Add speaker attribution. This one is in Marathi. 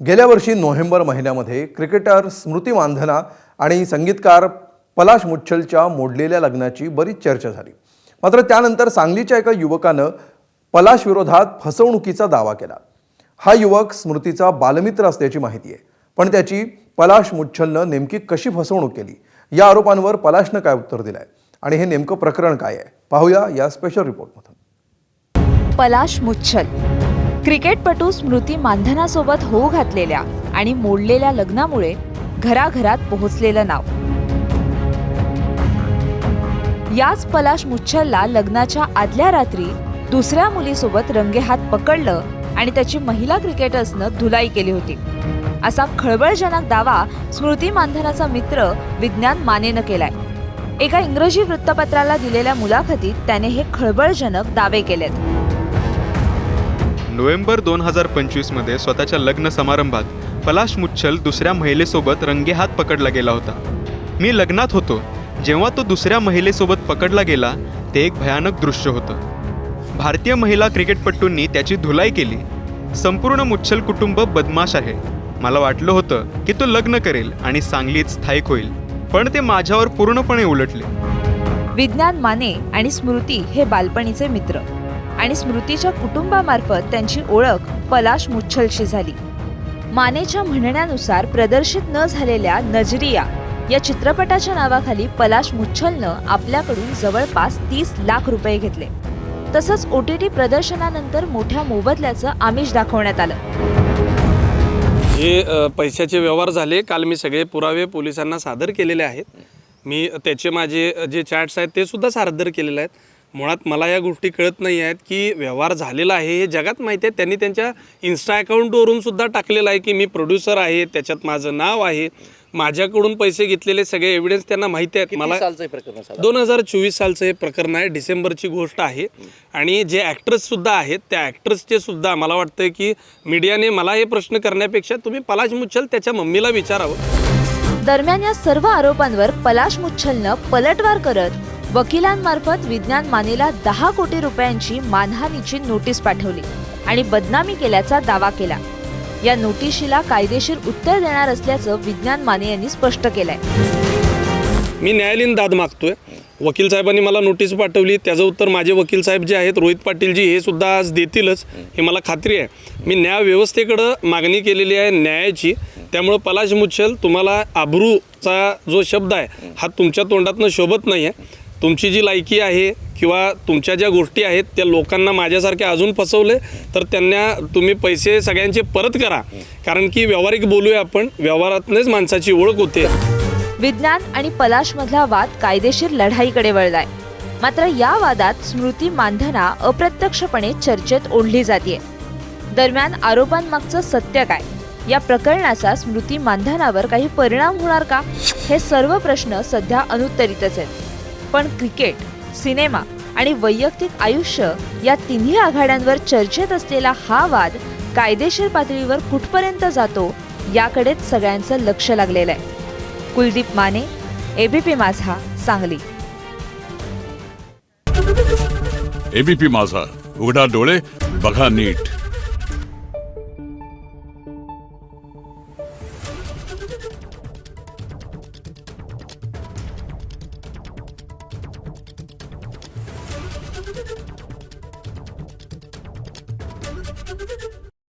Speaker 1: गेल्या वर्षी नोव्हेंबर महिन्यामध्ये क्रिकेटर स्मृती मानधना आणि संगीतकार पलाश मुच्छलच्या मोडलेल्या लग्नाची बरीच चर्चा झाली। मात्र त्यानंतर सांगलीच्या एका युवकानं पलाश विरोधात फसवणुकीचा दावा केला। हा युवक स्मृतीचा बालमित्र असल्याची माहिती आहे, पण त्याची पलाश मुच्छलनं नेमकी कशी फसवणूक केली या आरोपांवर पलाशनं काय उत्तर दिलंय आणि हे नेमकं प्रकरण काय आहे पाहूया या स्पेशल रिपोर्टमधून।
Speaker 2: पलाश मुच्छल क्रिकेटपटू स्मृती मानधनासोबत होऊ घातलेल्या आणि मोडलेल्या लग्नामुळे घराघरात पोहोचलेलं नाव। याच पलाश मुच्छलला लग्नाच्या आदल्या रात्री दुसऱ्या मुलीसोबत रंगेहात पकडलं आणि त्याची महिला क्रिकेटर्सनं धुलाई केली होती, असा खळबळजनक दावा स्मृती मानधनाचा मित्र विज्ञान मानेनं केलाय। एका इंग्रजी वृत्तपत्राला दिलेल्या मुलाखतीत त्याने हे खळबळजनक दावे केलेत।
Speaker 3: नोव्हेंबर 2025 मध्ये स्वतःच्या लग्न समारंभात पलाश मुच्छल दुसऱ्या महिलेसोबत रंगेहात पकडला गेला होता। मी लग्नात होतो जेव्हा तो दुसऱ्या महिलेसोबत पकडला गेला ते एक भयानक दृश्य होतं। भारतीय महिला क्रिकेटपटूंनी त्याची धुलाई केली। संपूर्ण मुच्छल कुटुंब बदमाश आहे। मला वाटलं होतं की तो लग्न करेल आणि सांगलीत स्थायिक होईल, पण ते माझ्यावर पूर्णपणे उलटले।
Speaker 2: विज्ञान माने आणि स्मृती हे बालपणीचे मित्र आणि स्मृतीच्या कुटुंबामार्फत त्यांची ओळख पलाश मुच्छलशी झाली। मानेच्या म्हणण्यानुसार प्रदर्शित न झालेल्या नजरिया या चित्रपटाच्या नावाखाली पलाश मुच्छलनं आपल्याकडून जवळपास 30 लाख रुपये घेतले। तसंच OTT प्रदर्शनानंतर मोठ्या मोबदल्याचं आमिष दाखवण्यात आलं।
Speaker 4: हे पैशाचे व्यवहार झाले। काल मी सगळे पुरावे पोलिसांना सादर केलेले आहेत। मी त्याचे माझे जे चॅट्स आहेत ते सुद्धा सादर केलेले आहेत। मुळात मला या गोष्टी कळत नाही आहेत की व्यवहार झालेला आहे हे जगात माहिती आहे। त्यांनी त्यांच्या इन्स्टा अकाउंटवरून सुद्धा टाकलेलं आहे की मी प्रोड्युसर आहे, त्याच्यात माझं नाव आहे, माझ्याकडून पैसे घेतलेले सगळे एव्हिडन्स त्यांना माहिती आहेत। मला 2024 सालचं हे प्रकरण आहे, डिसेंबरची गोष्ट आहे। आणि जे ॲक्ट्रेससुद्धा आहेत त्या ॲक्ट्रेसचे सुद्धा मला वाटतं की मीडियाने मला हे प्रश्न करण्यापेक्षा तुम्ही पलाश मुच्छल त्याच्या मम्मीला विचारावं।
Speaker 2: दरम्यान या सर्व आरोपांवर पलाश मुच्छलनं पलटवार करत वकिलांमार्फत विज्ञान मानेला 10 कोटी रुपयांची मानहानीची नोटीस पाठवली आणि बदनामी केल्याचा दावा केला। या नोटिशीला कायदेशीर उत्तर देणार असल्याचं विज्ञान माने यांनी स्पष्ट केलंय।
Speaker 4: मी न्यायालयीन दाद मागतोय। वकील साहेबांनी मला नोटीस पाठवली, त्याचं उत्तर माझे वकील साहेब जे आहेत रोहित पाटीलजी हे सुद्धा आज देतीलच हे मला खात्री आहे। मी न्याय व्यवस्थेकडं मागणी केलेली आहे न्यायाची। त्यामुळे पलाश मुच्छल तुम्हाला आबरूचा जो शब्द आहे हा तुमच्या तोंडातनं शोभत नाही आहे। तुमची जी लायकी आहे किंवा तुमच्या ज्या गोष्टी आहेत त्या लोकांना माझ्यासारखे अजून फसवले तर त्यांना तुम्ही पैसे सगळ्यांचे परत करा, कारण की व्यावहारिक बोलूया आपण, व्यवहारातूनच माणसाची ओळख होते।
Speaker 2: विज्ञान आणि पलाशमधला वाद कायदेशीर लढाईकडे वळलाय। मात्र या वादात स्मृती मानधना अप्रत्यक्षपणे चर्चेत ओढली जाते। दरम्यान आरोपांमागचं सत्य काय, या प्रकरणाचा स्मृती मानधनावर काही परिणाम होणार का, हे सर्व प्रश्न सध्या अनुत्तरितच आहेत। पण क्रिकेट, सिनेमा आणि वैयक्तिक आयुष्य या तिन्ही आघाड्यांवर चर्चेत असलेला हा वाद कायदेशीर पातळीवर कुठपर्यंत जातो याकडेच सगळ्यांचं लक्ष लागलेलं आहे। कुलदीप माने, ABP माझा, सांगली।
Speaker 5: ABP माझा, उघडा डोळे बघा नीट।